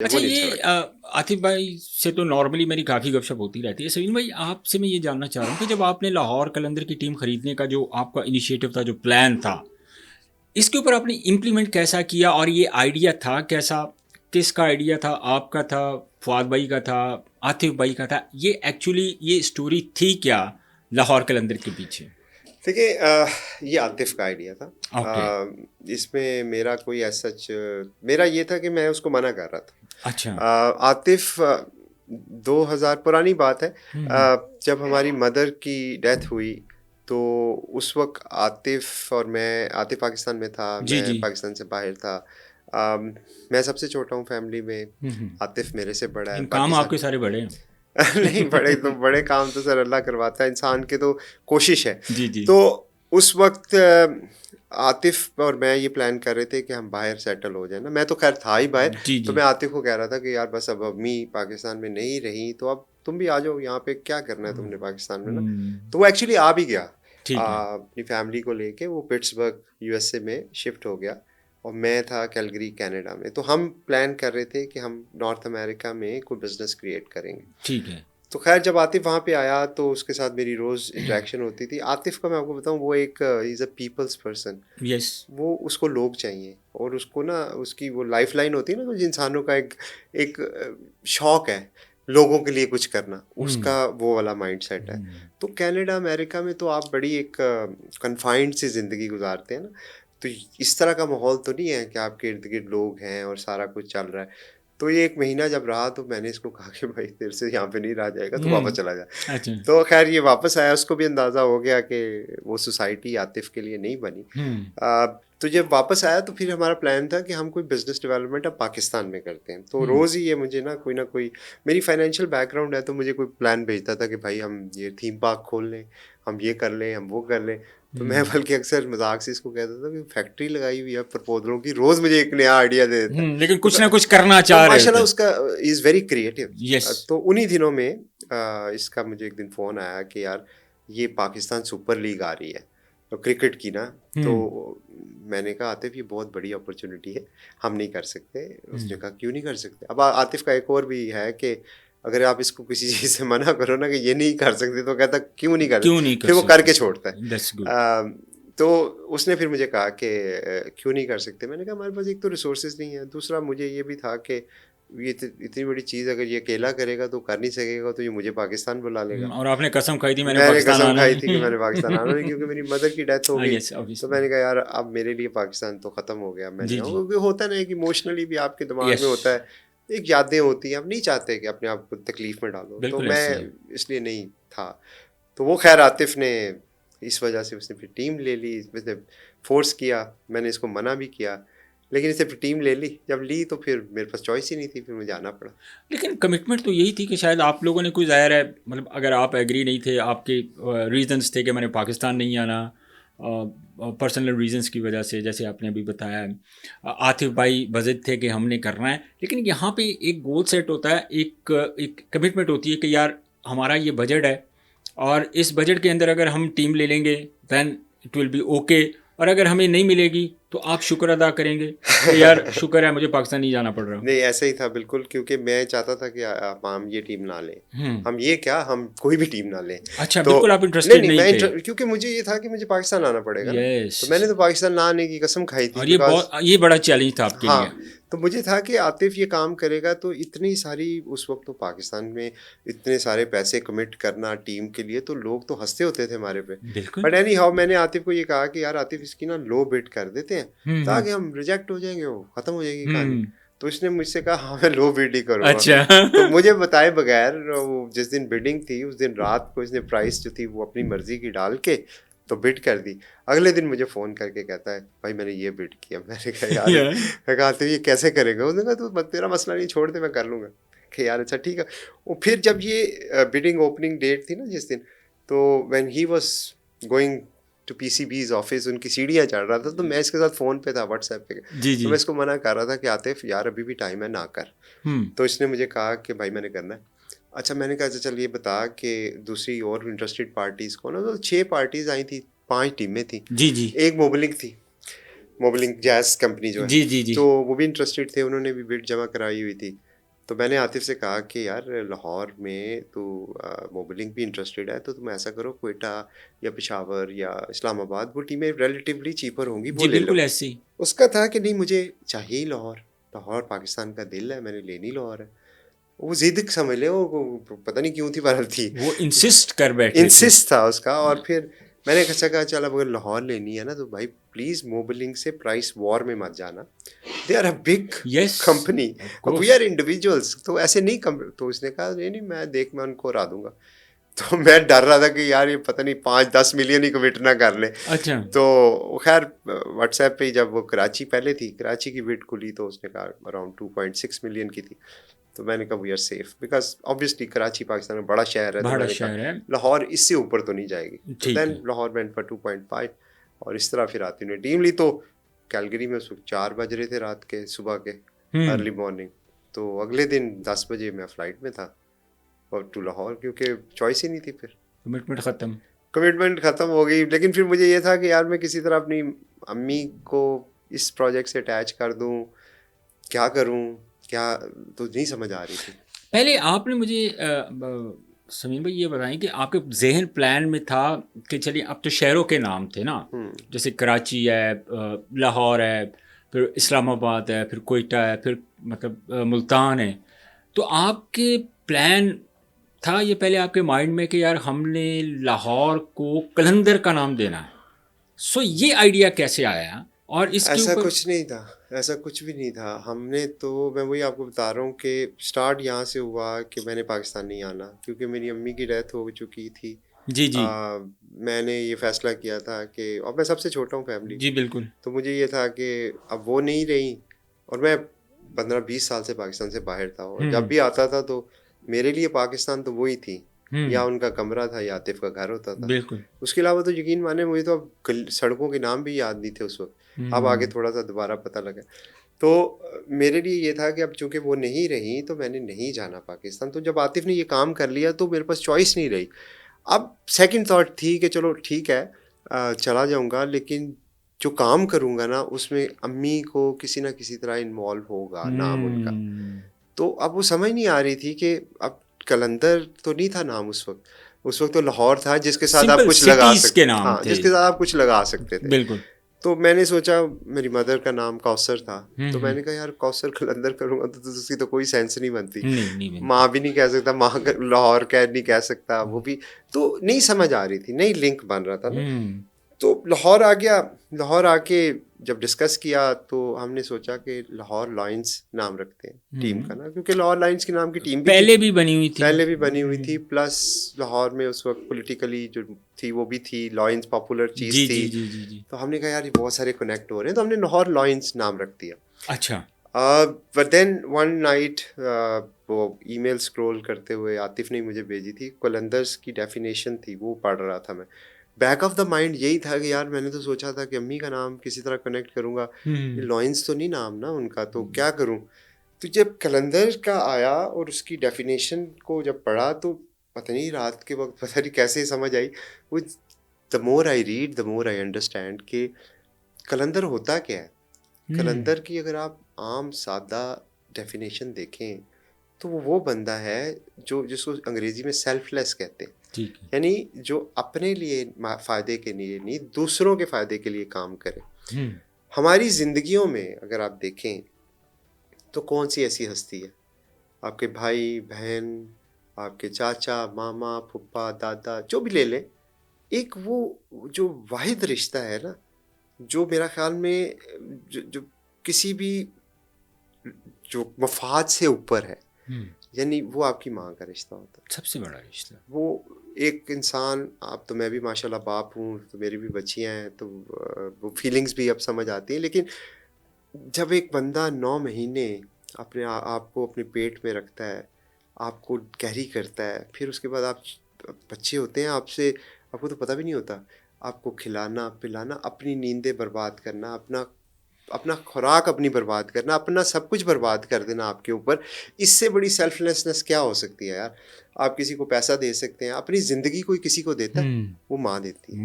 अच्छा ये आतिफ भाई से तो नॉर्मली मेरी काफ़ी गपशप होती रहती है। सलीम भाई आपसे मैं ये जानना चाह रहा हूँ कि जब आपने लाहौर कलंदर की टीम खरीदने का जो आपका इनिशिएटिव था, जो प्लान था, इसके ऊपर आपने इम्प्लीमेंट कैसा किया और ये आइडिया था कैसा? किसका आइडिया था? आपका था, फुआद भाई का था, आतिफ भाई का था? ये एक्चुअली ये स्टोरी थी क्या लाहौर कलंदर के पीछे? देखिए ये आतिफ का आइडिया था। ओके। इसमें मेरा कोई ऐसा मेरा ये था कि मैं उसको मना कर रहा था। अच्छा। आतिफ 2000 पुरानी बात है। हम्म। जब हमारी मदर की डेथ हुई तो उस वक्त आतिफ और मैं, आतिफ पाकिस्तान में था, जी मैं जी। पाकिस्तान से बाहर था। मैं सबसे छोटा हूँ फैमिली में। हम्म। आतिफ मेरे से बड़ा है, इन काम बाकी सब आपके सारे बड़े हैं। नहीं, बड़े काम तो सर अल्लाह करवाता है, इंसान की तो कोशिश है। जी जी। तो उस वक्त आतिफ और मैं ये प्लान कर रहे थे कि हम बाहर सेटल हो जाए ना। मैं तो खैर था ही बाहर। जी तो जी। मैं आतिफ को कह रहा था कि यार बस अब अम्मी पाकिस्तान में नहीं रही तो अब तुम भी आ जाओ यहाँ पे, क्या करना है तुमने पाकिस्तान में ना। तो वो एक्चुअली आ भी गया। ठीक है। अपनी फैमिली को लेके वो पिट्सबर्ग यूएसए में शिफ्ट हो गया और मैं था कैलगरी कनाडा में। तो हम प्लान कर रहे थे कि हम नॉर्थ अमेरिका में कोई बिजनेस क्रिएट करेंगे। ठीक है। तो खैर जब आतिफ वहाँ पे आया तो उसके साथ मेरी रोज़ इंटरेक्शन होती थी। आतिफ का मैं आपको बताऊँ, वो एक is a people's person. Yes. वो उसको लोग चाहिए और उसको ना उसकी वो लाइफ लाइन होती है ना, कुछ इंसानों का एक एक शौक है लोगों के लिए कुछ करना, हम्म। उसका वो वाला माइंड सेट है। तो कनाडा अमेरिका में तो आप बड़ी एक कन्फाइंड सी ज़िंदगी गुजारते हैं ना। तो इस तरह का माहौल तो नहीं है कि आपके इर्द गिर्द लोग हैं और सारा कुछ चल रहा है। तो ये 1 महीना जब रहा तो मैंने इसको कहा कि भाई तेरे से यहाँ पे नहीं रहा जाएगा, तो वापस चला जा। अच्छा। तो खैर ये वापस आया, उसको भी अंदाज़ा हो गया कि वो सोसाइटी आतिफ के लिए नहीं बनी। तो जब वापस आया तो फिर हमारा प्लान था कि हम कोई बिजनेस डेवलपमेंट अब पाकिस्तान में करते हैं। तो रोज़ ही ये मुझे ना कोई, मेरी फाइनेंशियल बैकग्राउंड है तो मुझे कोई प्लान भेजता था कि भाई हम ये थीम पार्क खोल लें, हम ये कर लें, हम वो कर लें। तो मैं बल्कि अक्सर मजाक से इसको कहता था कि फैक्ट्री लगाई हुई है प्रपोजलों की, रोज़ मुझे एक नया आइडिया दे देता है। लेकिन कुछ तो, ना कुछ करना तो चाह रहे माशाल्लाह थे। उसका इज़ वेरी क्रिएटिव। यस। तो उन्हीं दिनों में इसका मुझे एक दिन फ़ोन आया कि यार ये पाकिस्तान सुपर लीग आ रही है तो क्रिकेट की ना। तो मैंने कहा आतिफ ये बहुत बड़ी अपॉर्चुनिटी है, हम नहीं कर सकते। उसने कहा क्यों नहीं कर सकते। अब आतिफ का एक और भी है कि अगर आप इसको किसी चीज़ से मना करो ना कि ये नहीं कर सकते तो कहता क्यों नहीं कर क्यों सकते, नहीं कर फिर वो करके सकते? छोड़ता दैट्स गुड। है। तो उसने फिर मुझे कहा कि क्यों नहीं कर सकते। मैंने कहा हमारे पास एक तो रिसोर्सेज नहीं है, दूसरा मुझे ये भी था कि ये इतनी बड़ी चीज़ अगर ये अकेला करेगा तो कर नहीं सकेगा, तो ये मुझे पाकिस्तान बुला लेगा। और आपने कसम खाई थी मैंने मैंने पाकिस्तान कसम आना खाई थी कि मैंने पाकिस्तान आना नहीं, नहीं। क्योंकि मेरी मदर की डेथ हो गई। यस तो ऑब्वियसली। मैंने कहा यार अब मेरे लिए पाकिस्तान तो ख़त्म हो गया, मैं नहीं जी जी। आऊँगा। क्योंकि होता है ना कि इमोशनली भी आपके दिमाग यस। में होता है, एक यादें होती हैं, आप नहीं चाहते कि अपने आप को तकलीफ़ में डालो। तो बिल्कुल मैं ऐसे है। इसलिए नहीं था। तो वो खैर आतिफ ने इस वजह से उसने फिर टीम ले ली, उसने फोर्स किया, मैंने इसको मना भी किया, लेकिन इसने फिर टीम ले ली। जब ली तो फिर मेरे पास चॉइस ही नहीं थी, फिर मुझे आना पड़ा। लेकिन कमिटमेंट तो यही थी कि शायद आप लोगों ने कोई ज़ाहिर है मतलब अगर आप एग्री नहीं थे, आपके रीजंस थे कि मैंने पाकिस्तान नहीं आना, पर्सनल रीजंस की वजह से, जैसे आपने अभी बताया। आतिफ भाई बज़िद थे कि हमने करना है, लेकिन यहाँ पे एक गोल सेट होता है, एक कमिटमेंट होती है कि यार हमारा ये बजट है और इस बजट के अंदर अगर हम टीम ले लेंगे then it will be okay, और अगर हमें नहीं मिलेगी तो आप शुक्र अदा करेंगे कि यार शुक्र है मुझे पाकिस्तान नहीं जाना पड़ रहा। नहीं ऐसा ही था बिल्कुल, क्योंकि मैं चाहता था कि हम ये टीम ना लें। हम्म। हम ये क्या, हम कोई भी टीम ना लें। अच्छा, तो बिल्कुल आप नहीं इंटरेस्टेड नहीं नहीं थे। क्योंकि मुझे ये था कि मुझे पाकिस्तान आना पड़ेगा ना। यस। तो मैंने तो पाकिस्तान ना आने की कसम खाई थी, और ये बिकॉज बहुत ये बड़ा चैलेंज था आपके लिए। हाँ, तो मुझे था कि आतिफ ये काम करेगा तो इतनी सारी, उस वक्त तो पाकिस्तान में इतने सारे पैसे कमिट करना टीम के लिए, तो लोग तो हंसते होते थे हमारे पे। बिल्कुल। बट एनी हाउ मैंने आतिफ को ये कहा कि यार आतिफ इसकी ना लो बिड कर देते हैं हम्म। ताकि हम रिजेक्ट हो जाएंगे, वो ख़त्म हो जाएगी कहानी। हम्म। तो इसने मुझसे कहा हाँ मैं लो बिड ही करूँगा। अच्छा। तो मुझे बताए बगैर वो जिस दिन बिडिंग थी उस दिन रात को इसने प्राइस जो थी वो अपनी मर्जी की डाल के तो बिड कर दी। अगले दिन मुझे फ़ोन करके कहता है भाई मैंने ये बिड किया। मैंने कहा यार मैं कहा तो ये कैसे करेगा। उसने कहा तो तेरा मसला नहीं, छोड़ दे मैं कर लूँगा। कि यार अच्छा ठीक है। और फिर जब ये बिडिंग ओपनिंग डेट थी ना जिस दिन, तो when he was going to PCB's office, उनकी सीढ़ियाँ चढ़ रहा था, तो मैं इसके साथ फ़ोन पे था व्हाट्सएप पे। जी तो जी। मैं इसको मना कर रहा था कि आतिफ यार अभी भी टाइम है, ना कर। तो इसने मुझे कहा कि भाई मैंने करना है। अच्छा मैंने कहा अच्छा चल ये बता कि दूसरी और इंटरेस्टेड पार्टीज़ को ना, तो 6 पार्टीज़ आई थी, 5 टीमें थी। जी जी। एक मोबलिंग थी, मोबलिंग जैज़ कंपनी जो है, जी जी जी। तो वो भी इंटरेस्टेड थे, उन्होंने भी बिड जमा कराई हुई थी। تو میں نے عاطف سے کہا کہ یار لاہور میں تو موبلنگ بھی انٹرسٹیڈ ہے، تو تم ایسا کرو کوئٹہ یا پشاور یا اسلام آباد، وہ ٹیمیں ریلیٹیولی چیپر ہوں گی، وہ جی لے لو. بالکل ایسے ہی. اس کا تھا کہ نہیں مجھے چاہیے ہی لاہور، لاہور پاکستان کا دل ہے، میں نے لینی لاہور ہے. وہ ضد سمجھ لیں، وہ پتہ نہیں کیوں تھی پر تھی، وہ انسسٹ کر بیٹھے تھے. انسسٹ تھا اس کا. اور پھر میں نے کہا چل اب اگر لاہور لینی ہے نا تو بھائی پلیز موبلنگ سے پرائس وار میں مت جانا، they are a big company, we are individuals, تو ایسے نہیں. تو اس نے کہا نہیں میں ان کو ہرا دوں گا. تو میں ڈر رہا تھا کہ یار یہ پتہ نہیں 5-10 ملین ہی کمٹ نہ کر لیں. اچھا. تو خیر واٹس ایپ پہ جب وہ کراچی پہلے تھی، کراچی کی بٹ کھلی تو اس نے کہا اراؤنڈ 2.6 ملین کی تھی. تو میں نے کہا we are safe because obviously Karachi Pakistan میں بڑا شہر ہے، تو میں نے کہا لاہور اس سے اوپر تو نہیں جائے گی. تو دین لاہور وینٹ فار 2.5 اور اس طرح پھر آتی نے ٹیم لی. تو کیلگری میں اس وقت 4 بج رہے تھے رات کے، صبح کے ارلی مارننگ. تو اگلے دن 10 بجے میں فلائٹ میں تھا اور ٹو لاہور، کیونکہ چوائس ہی نہیں تھی. پھر کمٹمنٹ ختم ہو گئی. لیکن پھر مجھے یہ تھا کہ یار میں کسی طرح اپنی امی کو اس پروجیکٹ سے اٹیچ کر دوں، کیا کروں کیا، تو نہیں سمجھ آ رہی تھی. پہلے آپ نے مجھے سمیم بھائی یہ بتائیں کہ آپ کے ذہن پلان میں تھا کہ چلیے اب تو شہروں کے نام تھے نا، جیسے کراچی ہے، لاہور ہے، پھر اسلام آباد ہے، پھر کوئٹہ ہے، پھر مطلب ملتان ہے. تو آپ کے پلان تھا یہ پہلے آپ کے مائنڈ میں کہ یار ہم نے لاہور کو قلندر کا نام دینا ہے؟ سو یہ آئیڈیا کیسے آیا؟ اور اس کے ایسا اوپر کچھ نہیں تھا، ایسا کچھ بھی نہیں تھا. ہم نے تو میں وہی آپ کو بتا رہا ہوں کہ اسٹارٹ یہاں سے ہوا کہ میں نے پاکستان نہیں آنا، کیونکہ میری امی کی ڈیتھ ہو چکی تھی. جی میں نے یہ فیصلہ کیا تھا کہ، اور میں سب سے چھوٹا ہوں فیملی، جی بالکل. تو مجھے یہ تھا کہ اب وہ نہیں رہی اور میں 15-20 سال سے پاکستان سے باہر تھا، اور جب بھی آتا تھا تو میرے لیے پاکستان تو وہی تھی، یا ان کا کمرہ تھا یا عاطف کا گھر ہوتا تھا. بالکل. اس کے علاوہ تو یقین مانے مجھے تو اب سڑکوں کے نام بھی یاد نہیں تھے اس وقت. اب آگے تھوڑا سا دوبارہ پتہ لگا. تو میرے لیے یہ تھا کہ اب چونکہ وہ نہیں رہی تو میں نے نہیں جانا پاکستان. تو جب عاطف نے یہ کام کر لیا تو میرے پاس چوائس نہیں رہی. اب سیکنڈ تھاٹ تھی کہ چلو ٹھیک ہے چلا جاؤں گا، لیکن جو کام کروں گا نا اس میں امی کو کسی نہ کسی طرح انوالو ہوگا نام ان کا. تو اب وہ سمجھ نہیں آ رہی تھی کہ اب قلندر تو نہیں تھا نام اس وقت تو لاہور تھا جس کے ساتھ آپ کچھ لگا سکتے، ہاں جس کے ساتھ آپ کچھ لگا سکتے تھے. بالکل. تو میں نے سوچا، میری مدر کا نام کوثر تھا، تو میں نے کہا یار کوثر قلندر کروں گا تو اس کی تو کوئی سینس نہیں بنتی. ماں بھی نہیں کہہ سکتا، ماں لاہور نہیں کہہ سکتا، وہ بھی تو نہیں سمجھ آ رہی تھی، نہیں لنک بن رہا تھا نا. تو لاہور آ گیا. لاہور آ کے جب ڈسکس کیا تو ہم نے سوچا کہ لاہور لائنز نام رکھتے ہیں ٹیم کا نا، کیونکہ لاہور لائنز کے نام کی ٹیم پہلے بھی بنی ہوئی تھی، پلس لاہور میں اس وقت پولیٹیکلی جو تھی وہ بھی تھی، لائنز پاپولر چیز تھی. تو ہم نے کہا یار یہ بہت سارے کنیکٹ ہو رہے ہیں، تو ہم نے لاہور لائنز نام رکھ دیا. اچھا. بٹ دین ون نائٹ وہ ای میل اسکرول کرتے ہوئے عاطف نے مجھے بھیجی تھی، قلندرز کی ڈیفینیشن تھی، وہ پڑھ رہا تھا میں. بیک آف دا مائنڈ یہی تھا کہ یار میں نے تو سوچا تھا کہ امی کا نام کسی طرح کنیکٹ کروں گا، یہ لائنز تو نہیں نام نا ان کا، تو کیا کروں. تو جب قلندر کا آیا اور اس کی ڈیفینیشن کو جب پڑھا تو پتہ نہیں رات کے وقت پتہ نہیں کیسے سمجھ آئی. وہ دا مور I read the more I understand کہ قلندر ہوتا کیا ہے. قلندر کی اگر آپ عام سادہ ڈیفینیشن دیکھیں تو وہ بندہ ہے جس کو انگریزی میں سیلف لیس کہتے ہیں، یعنی جو اپنے لیے فائدے کے لیے نہیں دوسروں کے فائدے کے لیے کام کرے. ہماری زندگیوں میں اگر آپ دیکھیں تو کون سی ایسی ہستی ہے، آپ کے بھائی بہن، آپ کے چاچا ماما پھپھا دادا جو بھی لے لیں، ایک وہ جو واحد رشتہ ہے نا جو میرا خیال میں جو کسی بھی جو مفاد سے اوپر ہے، یعنی وہ آپ کی ماں کا رشتہ ہوتا ہے، سب سے بڑا رشتہ. وہ ایک انسان، آپ تو میں بھی ماشاء اللہ باپ ہوں، تو میری بھی بچیاں ہیں، تو وہ فیلنگز بھی اب سمجھ آتی ہیں. لیکن جب ایک بندہ 9 مہینے اپنے آپ کو اپنے پیٹ میں رکھتا ہے، آپ کو کیری کرتا ہے، پھر اس کے بعد آپ بچے ہوتے ہیں، آپ کو تو پتہ بھی نہیں ہوتا، آپ کو کھلانا پلانا، اپنی نیندیں برباد کرنا، اپنا خوراک اپنی برباد کرنا، اپنا سب کچھ برباد کر دینا آپ کے اوپر. اس سے بڑی سیلف لیسنس کیا ہو سکتی ہے یار. آپ کسی کو پیسہ دے سکتے ہیں، اپنی زندگی کوئی کسی کو دیتا ہے، وہ ماں دیتی ہے.